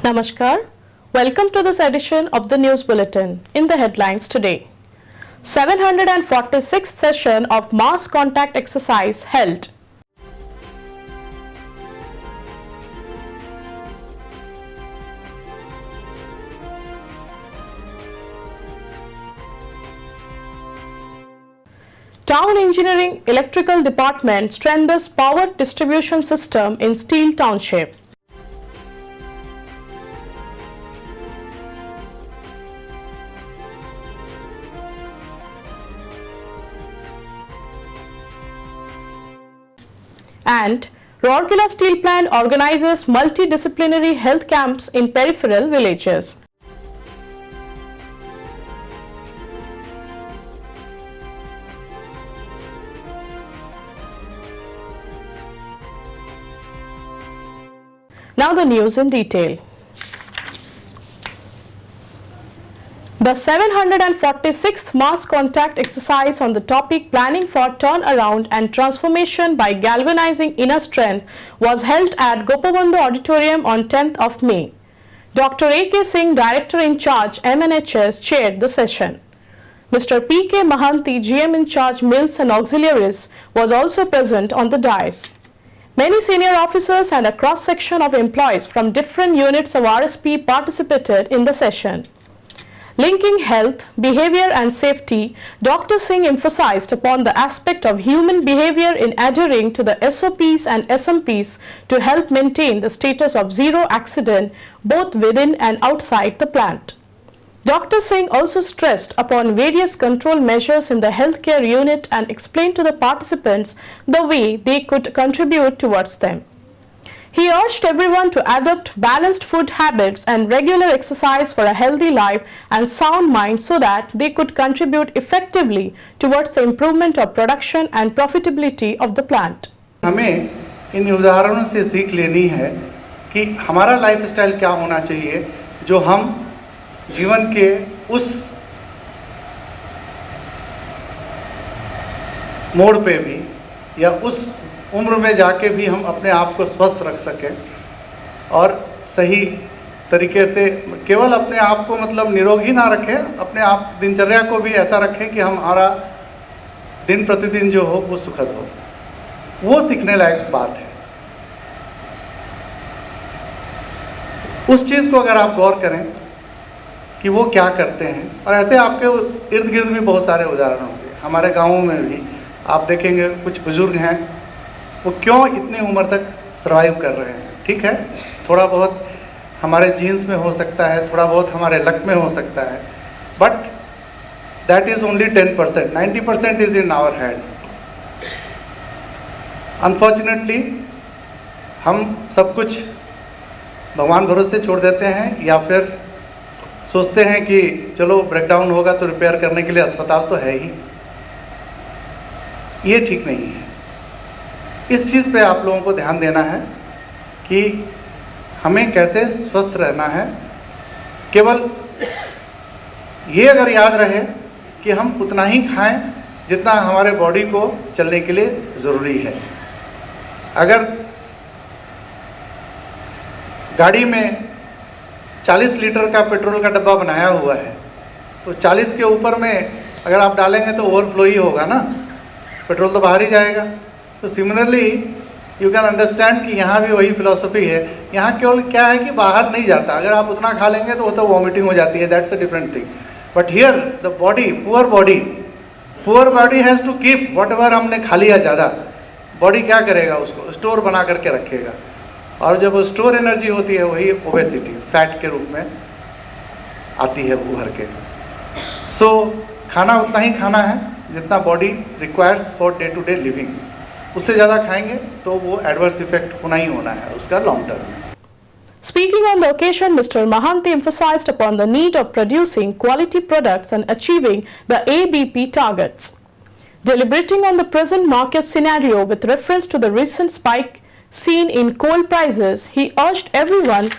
Namaskar. Welcome to this edition of the News Bulletin. In the headlines today, 746th session of mass contact exercise held. Town Engineering Electrical Department strengthens power distribution system in Steel Township. And Rourkela Steel Plant organizes multidisciplinary health camps in peripheral villages. Now the news in detail. The 746th mass contact exercise on the topic planning for turnaround and transformation by galvanizing inner strength was held at Gopabandhu Auditorium on 10th of May. Dr. A.K. Singh, Director in Charge MNHS, chaired the session. Mr. P.K. Mahanti, GM in Charge Mills and Auxiliaries, was also present on the dais. Many senior officers and a cross-section of employees from different units of RSP participated in the session. Linking health, behavior and safety, Dr. Singh emphasized upon the aspect of human behavior in adhering to the SOPs and SMPs to help maintain the status of zero accident both within and outside the plant. Dr. Singh also stressed upon various control measures in the healthcare unit and explained to the participants the way they could contribute towards them. He urged everyone to adopt balanced food habits and regular exercise for a healthy life and sound mind so that they could contribute effectively towards the improvement of production and profitability of the plant. हमें इन उदाहरणों से सीख लेनी है कि हमारा lifestyle क्या होना चाहिए जो हम जीवन के उस मोड़ पे भी या उस उम्र में जाके भी हम अपने आप को स्वस्थ रख सकें और सही तरीके से केवल अपने आप को मतलब निरोगी ना रखें, अपने आप दिनचर्या को भी ऐसा रखें कि हमारा दिन प्रतिदिन जो हो वो सुखद हो। वो सीखने लायक बात है। उस चीज़ को अगर आप गौर करें कि वो क्या करते हैं, और ऐसे आपके इर्द गिर्द भी बहुत सारे उदाहरण होंगे। हमारे गाँवों में भी आप देखेंगे कुछ बुजुर्ग हैं, वो क्यों इतनी उम्र तक सर्वाइव कर रहे हैं। ठीक है, थोड़ा बहुत हमारे जीन्स में हो सकता है, थोड़ा बहुत हमारे लक में हो सकता है, but that is only 10%, 90% is in our hand. Unfortunately हम सब कुछ भगवान भरोसे छोड़ देते हैं या फिर सोचते हैं कि चलो ब्रेकडाउन होगा तो रिपेयर करने के लिए अस्पताल तो है ही। ये ठीक नहीं है। इस चीज़ पे आप लोगों को ध्यान देना है कि हमें कैसे स्वस्थ रहना है। केवल ये अगर याद रहे कि हम उतना ही खाएं जितना हमारे बॉडी को चलने के लिए ज़रूरी है। अगर गाड़ी में 40 लीटर का पेट्रोल का डब्बा बनाया हुआ है तो 40 के ऊपर में अगर आप डालेंगे तो ओवरफ्लो ही होगा ना, पेट्रोल तो बाहर ही जाएगा। तो सिमिलरली यू कैन अंडरस्टैंड कि यहाँ भी वही फिलॉसफी है। यहाँ केवल क्या है कि बाहर नहीं जाता, अगर आप उतना खा लेंगे तो वो तो वॉमिटिंग हो जाती है, that's a different thing. But here the body, poor body has to keep whatever हमने खा लिया ज़्यादा, बॉडी क्या करेगा, उसको स्टोर बना करके रखेगा, और जब स्टोर एनर्जी होती है वही ओबेसिटी, फैट के रूप में आती है उभर के। सो खाना उतना ही खाना है जितना body requires for day to day living. उससे ज़्यादा खाएंगे तो वो एडवर्स इफेक्ट होना ही होना है उसका लॉन्ग टर्म में। Speaking on the occasion, Mr. Mahanti emphasized upon the need of producing quality products and achieving the ABP targets. Deliberating on the present market scenario with reference to the recent spike seen in coal prices, he urged everyone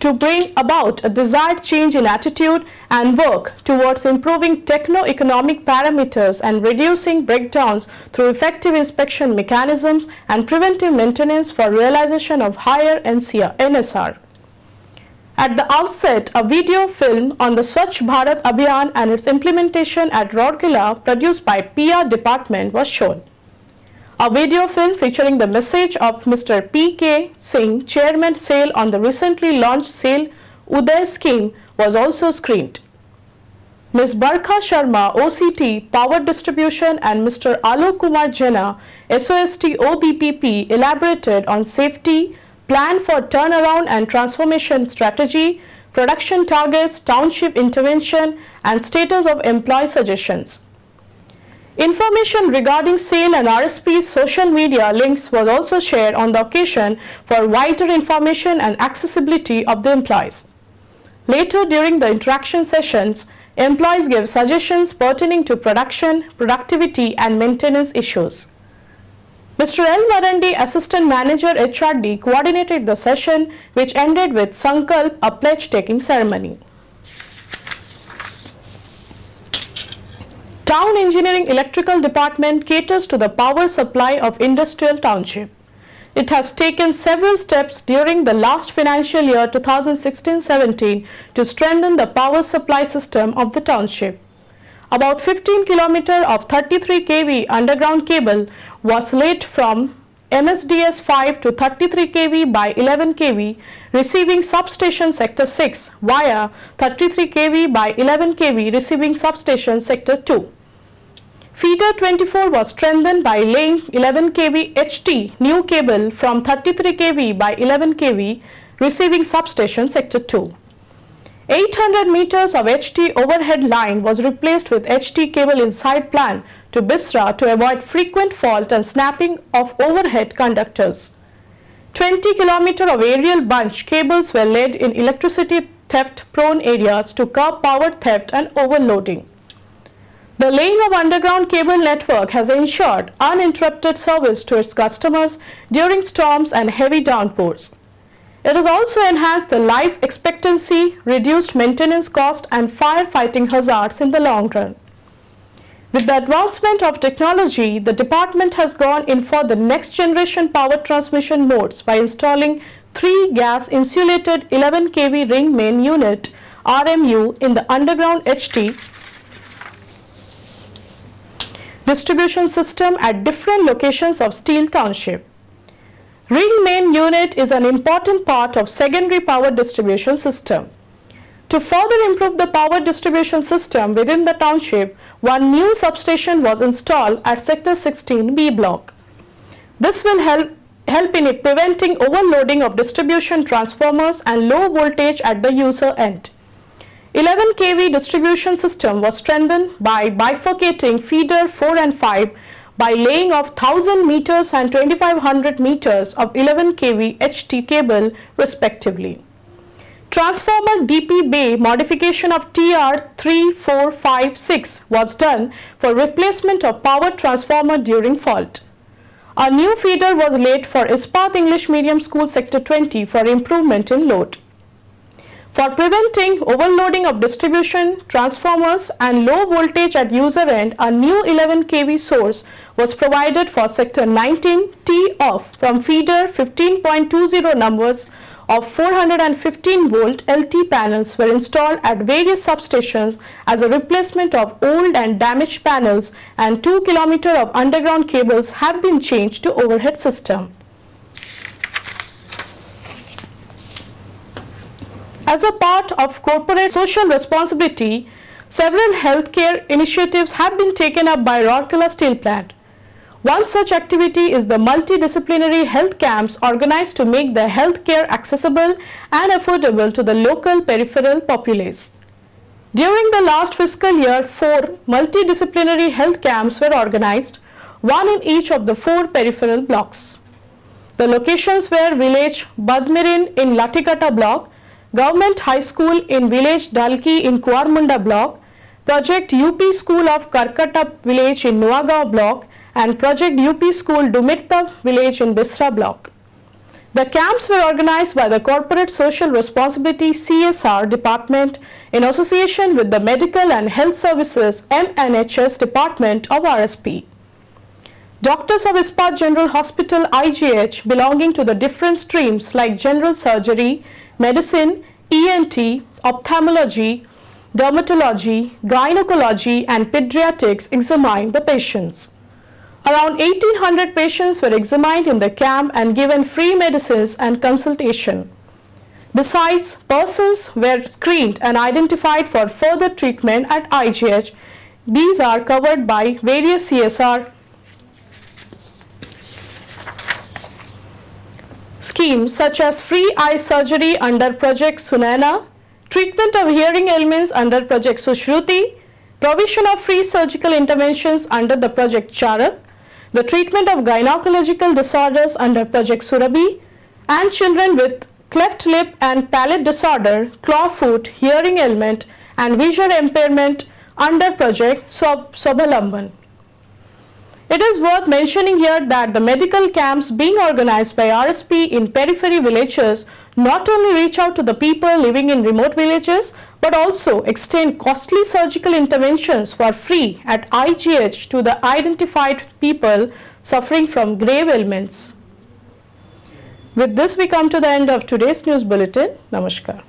to bring about a desired change in attitude and work towards improving techno-economic parameters and reducing breakdowns through effective inspection mechanisms and preventive maintenance for realization of higher NSR. At the outset, a video film on the Swachh Bharat Abhiyan and its implementation at Rourkela, produced by PR department, was shown. A video film featuring the message of Mr. P.K. Singh, Chairman SAIL, on the recently launched SAIL Uday scheme was also screened. Ms. Barkha Sharma, OCT, Power Distribution, and Mr. Alok Kumar Jena, SOST OBPP, elaborated on safety, plan for turnaround and transformation strategy, production targets, township intervention, and status of employee suggestions. Information regarding SAIL and RSP's social media links was also shared on the occasion for wider information and accessibility of the employees. Later, during the interaction sessions, employees gave suggestions pertaining to production, productivity, and maintenance issues. Mr. L. Marandi, Assistant Manager HRD, coordinated the session, which ended with Sankalp, a pledge-taking ceremony. Town Engineering Electrical Department caters to the power supply of Industrial Township. It has taken several steps during the last financial year 2016-17 to strengthen the power supply system of the township. About 15 km of 33 kV underground cable was laid from MSDS 5 to 33 kV by 11 kV, receiving substation sector 6 via 33 kV by 11 kV, receiving substation sector 2. Feeder 24 was strengthened by laying 11 kV HT new cable from 33 kV by 11 kV, receiving substation sector 2. 800 meters of HT overhead line was replaced with HT cable inside plant to Bisra to avoid frequent fault and snapping of overhead conductors. 20 km of aerial bunch cables were laid in electricity theft prone areas to curb power theft and overloading. The laying of underground cable network has ensured uninterrupted service to its customers during storms and heavy downpours. It has also enhanced the life expectancy, reduced maintenance cost, and firefighting hazards in the long run. With the advancement of technology, the department has gone in for the next generation power transmission modes by installing 3 gas insulated 11 kV ring main unit RMU in the underground HT distribution system at different locations of Steel Township. Ring main unit is an important part of secondary power distribution system. To further improve the power distribution system within the township, one new substation was installed at Sector 16 B block. This will help in preventing overloading of distribution transformers and low voltage at the user end. 11 kV distribution system was strengthened by bifurcating feeder 4 and 5 by laying of 1000 meters and 2500 meters of 11 kV HT cable respectively. Transformer DP Bay modification of TR 3456 was done for replacement of power transformer during fault. A new feeder was laid for Ispat English Medium School Sector 20 for improvement in load. For preventing overloading of distribution transformers and low voltage at user end, a new 11 kV source was provided for Sector 19 T off from feeder 15.20 numbers of 415 volt LT panels were installed at various substations as a replacement of old and damaged panels, and 2 km of underground cables have been changed to overhead system. As a part of corporate social responsibility, several healthcare initiatives have been taken up by Rourkela Steel Plant. One such activity is the multidisciplinary health camps organized to make the healthcare accessible and affordable to the local peripheral populace. During the last fiscal year, 4 multidisciplinary health camps were organized, one in each of the 4 peripheral blocks. The locations were village Badmirin in Latikata block, Government High School in village Dalki in Kuarmunda block, Project UP School of Karkata village in Nuagaon block, and Project UP School Dumirta village in Bisra block. The camps were organized by the Corporate Social Responsibility CSR department in association with the Medical and Health Services MNHS department of RSP. Doctors of Ispat General Hospital IGH belonging to the different streams like general surgery, medicine, ENT, ophthalmology, dermatology, gynecology, and pediatrics examined the patients. Around 1,800 patients were examined in the camp and given free medicines and consultation. Besides, persons were screened and identified for further treatment at IGH. These are covered by various CSR schemes such as free eye surgery under Project Sunayana, treatment of hearing ailments under Project Sushruti, provision of free surgical interventions under the Project Charak, the treatment of gynecological disorders under Project Surabhi, and children with cleft lip and palate disorder, clawfoot, hearing ailment, and visual impairment under Project Swabhalamban. It is worth mentioning here that the medical camps being organized by RSP in periphery villages not only reach out to the people living in remote villages but also extend costly surgical interventions for free at IGH to the identified people suffering from grave ailments. With this, we come to the end of today's news bulletin. Namaskar.